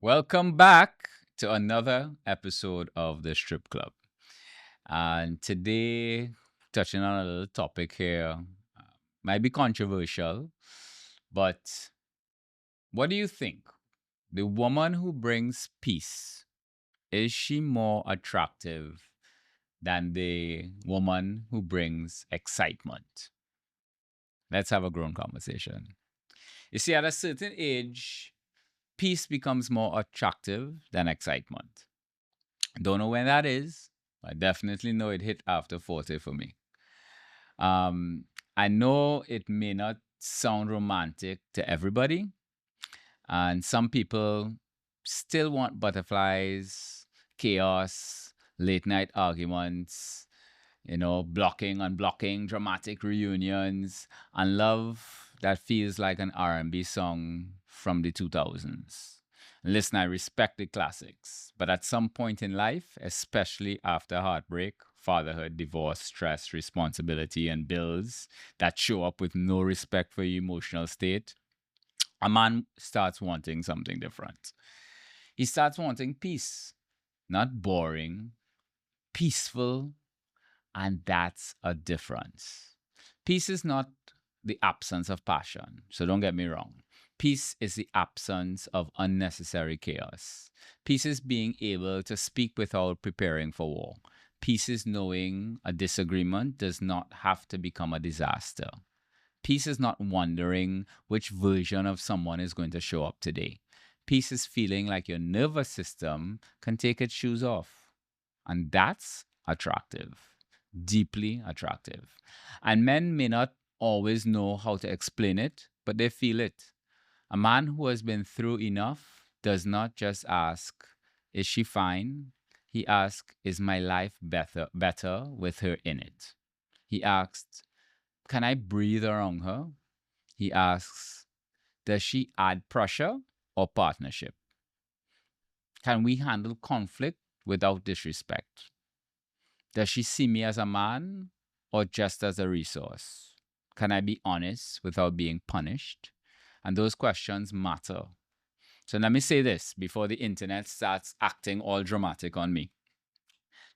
Welcome back to another episode of the Strip Club. And today, touching on a little topic here, might be controversial, but what do you think? The woman who brings peace, is she more attractive than the woman who brings excitement? Let's have a grown conversation. You see, at a certain age, peace becomes more attractive than excitement. Don't know when that is. I definitely know it hit after 40 for me. Um, I know it may not sound romantic to everybody, and some people still want butterflies, chaos, late night arguments, blocking, unblocking, dramatic reunions, and love that feels like an R&B song from the 2000s. Listen, I respect the classics, but at some point in life, especially after heartbreak, fatherhood, divorce, stress, responsibility, and bills that show up with no respect for your emotional state, a man starts wanting something different. He starts wanting peace, not boring, peaceful, and that's a difference. Peace is not the absence of passion. So don't get me wrong. Peace is the absence of unnecessary chaos. Peace is being able to speak without preparing for war. Peace is knowing a disagreement does not have to become a disaster. Peace is not wondering which version of someone is going to show up today. Peace is feeling like your nervous system can take its shoes off. And that's attractive, deeply attractive. And men may not always know how to explain it, but they feel it. A man who has been through enough does not just ask, is she fine? He asks, is my life better with her in it? He asks, can I breathe around her? He asks, does she add pressure or partnership? Can we handle conflict without disrespect? Does she see me as a man or just as a resource? Can I be honest without being punished? And those questions matter. So let me say this before the internet starts acting all dramatic on me.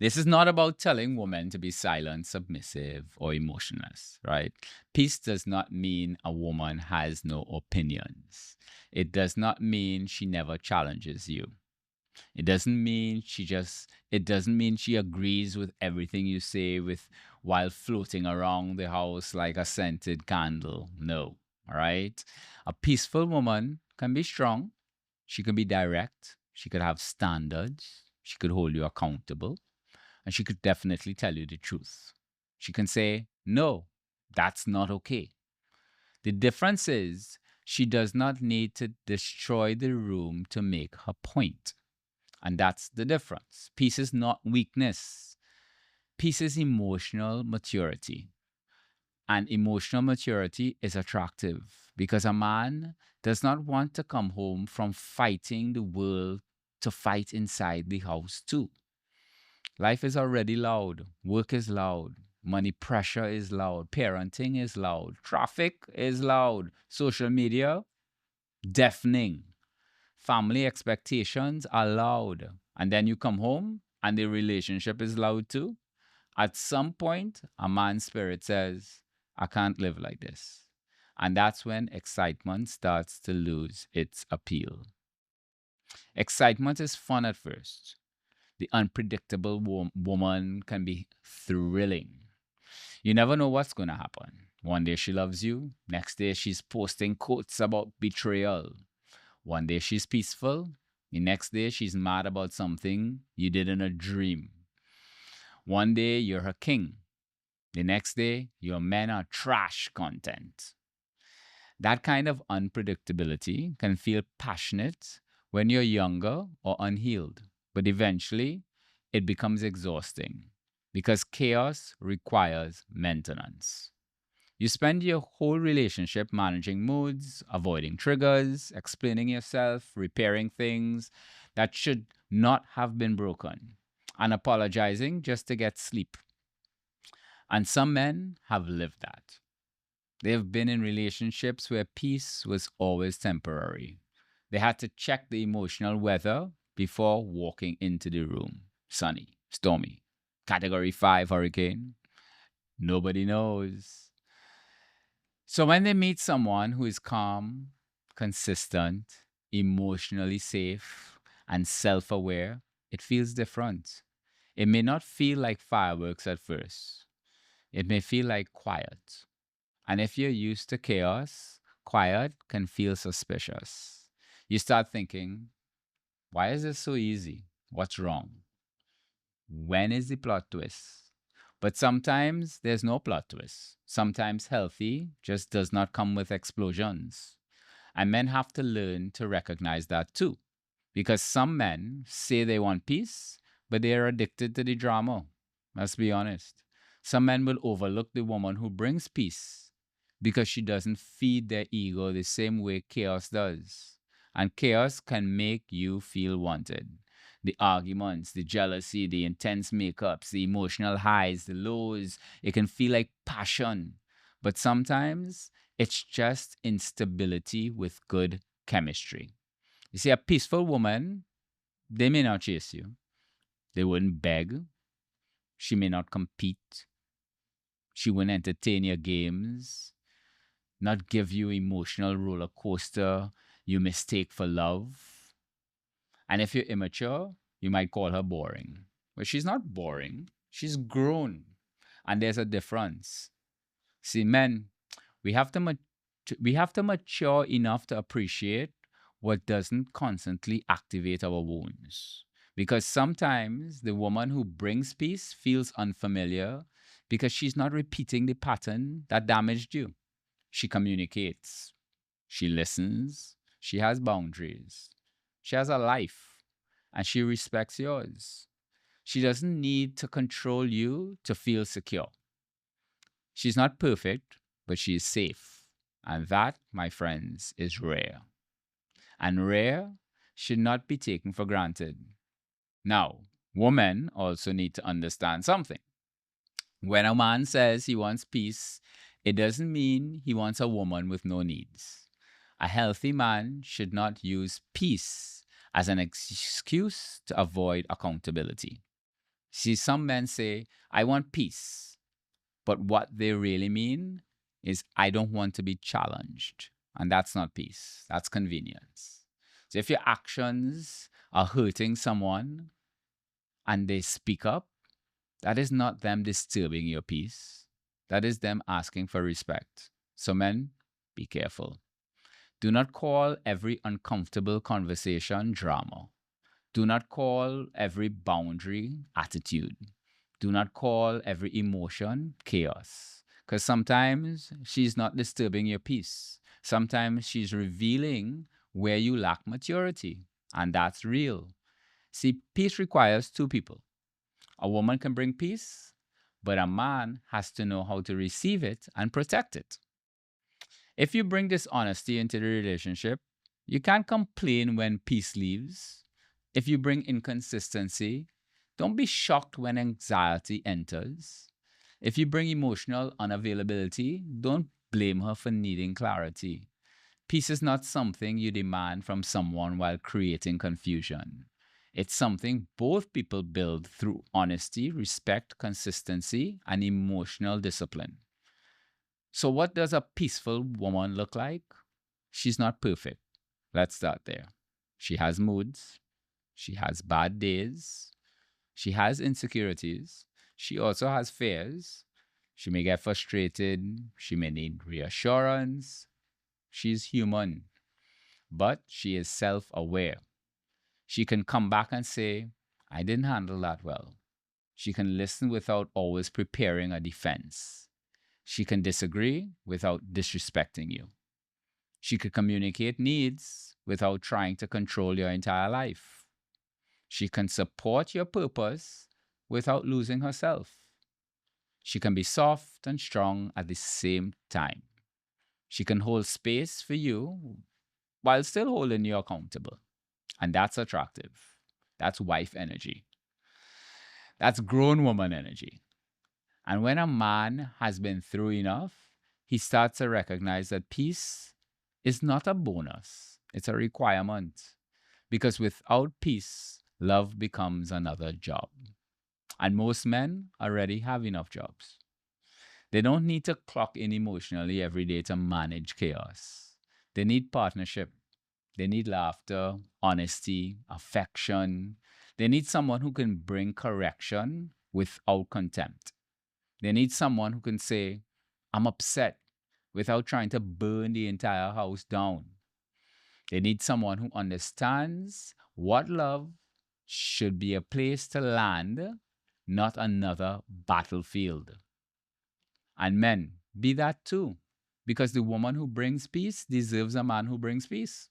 This is not about telling women to be silent, submissive, or emotionless, right? Peace does not mean a woman has no opinions. It does not mean she never challenges you. It doesn't mean she agrees with everything you say with while floating around the house like a scented candle. No. All right. A peaceful woman can be strong. She can be direct. She could have standards. She could hold you accountable. And she could definitely tell you the truth. She can say, no, that's not okay. The difference is she does not need to destroy the room to make her point. And that's the difference. Peace is not weakness. Peace is emotional maturity. And emotional maturity is attractive because a man does not want to come home from fighting the world to fight inside the house too. Life is already loud. Work is loud. Money pressure is loud. Parenting is loud. Traffic is loud. Social media, deafening. Family expectations are loud. And then you come home and the relationship is loud too. At some point, a man's spirit says, I can't live like this. And that's when excitement starts to lose its appeal. Excitement is fun at first. The unpredictable woman can be thrilling. You never know what's going to happen. One day she loves you, next day she's posting quotes about betrayal. One day she's peaceful, the next day she's mad about something you did in a dream. One day you're her king, the next day your men are trash content. That kind of unpredictability can feel passionate when you're younger or unhealed, but eventually it becomes exhausting because chaos requires maintenance. You spend your whole relationship managing moods, avoiding triggers, explaining yourself, repairing things that should not have been broken, and apologizing just to get sleep. And some men have lived that. They've been in relationships where peace was always temporary. They had to check the emotional weather before walking into the room. Sunny, stormy, category 5 hurricane. Nobody knows. So when they meet someone who is calm, consistent, emotionally safe, and self aware, it feels different. It may not feel like fireworks at first, it may feel like quiet. And if you're used to chaos, quiet can feel suspicious. You start thinking, why is this so easy? What's wrong? When is the plot twist? But sometimes there's no plot twist. Sometimes healthy just does not come with explosions. And men have to learn to recognize that too. Because some men say they want peace, but they are addicted to the drama. Let's be honest. Some men will overlook the woman who brings peace because she doesn't feed their ego the same way chaos does. And chaos can make you feel wanted. The arguments, the jealousy, the intense makeups, the emotional highs, the lows, it can feel like passion. But sometimes it's just instability with good chemistry. You see, a peaceful woman, they may not chase you. They wouldn't beg. She may not compete. She wouldn't entertain your games, not give you emotional roller coaster you mistake for love. And if you're immature, you might call her boring. But she's not boring. She's grown. And there's a difference. See, men, we have to we have to mature enough to appreciate what doesn't constantly activate our wounds. Because sometimes the woman who brings peace feels unfamiliar because she's not repeating the pattern that damaged you. She communicates, she listens, she has boundaries, she has a life, and she respects yours. She doesn't need to control you to feel secure. She's not perfect, but she is safe. And that, my friends, is rare. And rare should not be taken for granted. Now, women also need to understand something. When a man says he wants peace, it doesn't mean he wants a woman with no needs. A healthy man should not use peace as an excuse to avoid accountability. See, some men say, I want peace. But what they really mean is, I don't want to be challenged. And that's not peace, that's convenience. So if your actions are hurting someone and they speak up, that is not them disturbing your peace. That is them asking for respect. So, men, be careful. Do not call every uncomfortable conversation drama. Do not call every boundary attitude. Do not call every emotion chaos. Because sometimes she's not disturbing your peace. Sometimes she's revealing where you lack maturity. And that's real. See, peace requires two people. A woman can bring peace, but a man has to know how to receive it and protect it. If you bring dishonesty into the relationship, you can't complain when peace leaves. If you bring inconsistency, don't be shocked when anxiety enters. If you bring emotional unavailability, don't blame her for needing clarity. Peace is not something you demand from someone while creating confusion. It's something both people build through honesty, respect, consistency, and emotional discipline. So, what does a peaceful woman look like? She's not perfect. Let's start there. She has moods, she has bad days, she has insecurities, she also has fears. She may get frustrated, she may need reassurance. She's human, but she is self aware. She can come back and say, I didn't handle that well. She can listen without always preparing a defense. She can disagree without disrespecting you. She could communicate needs without trying to control your entire life. She can support your purpose without losing herself. She can be soft and strong at the same time. She can hold space for you while still holding you accountable. And that's attractive. That's wife energy. That's grown woman energy. And when a man has been through enough, he starts to recognize that peace is not a bonus. It's a requirement. Because without peace, love becomes another job. And most men already have enough jobs. They don't need to clock in emotionally every day to manage chaos. They need partnership. They need laughter, honesty, affection. They need someone who can bring correction without contempt. They need someone who can say, I'm upset, without trying to burn the entire house down. They need someone who understands what love should be a place to land, not another battlefield. And men, be that too. Because the woman who brings peace deserves a man who brings peace.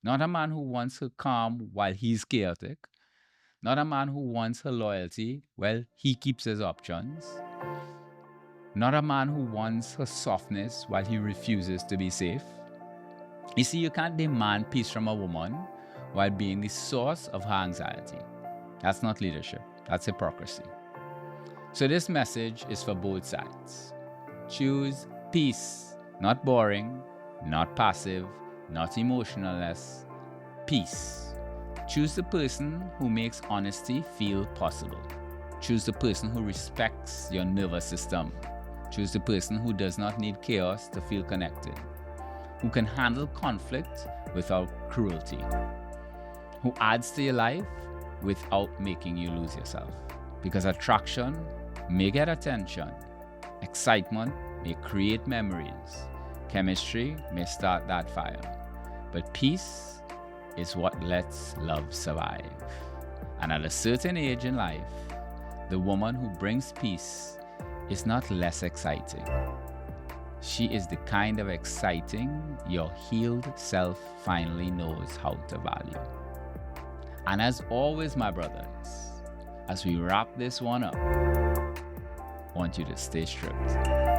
Not a man who wants her calm while he's chaotic. Not a man who wants her loyalty while he keeps his options. Not a man who wants her softness while he refuses to be safe. You see, you can't demand peace from a woman while being the source of her anxiety. That's not leadership, that's hypocrisy. So, this message is for both sides. Choose peace, not boring, not passive, not emotionless. Peace. Choose the person who makes honesty feel possible. Choose the person who respects your nervous system. Choose the person who does not need chaos to feel connected, who can handle conflict without cruelty, who adds to your life without making you lose yourself. Because attraction may get attention, excitement may create memories, chemistry may start that fire, but peace is what lets love survive. And at a certain age in life, the woman who brings peace is not less exciting. She is the kind of exciting your healed self finally knows how to value. And as always, my brothers, as we wrap this one up, I want you to stay stripped.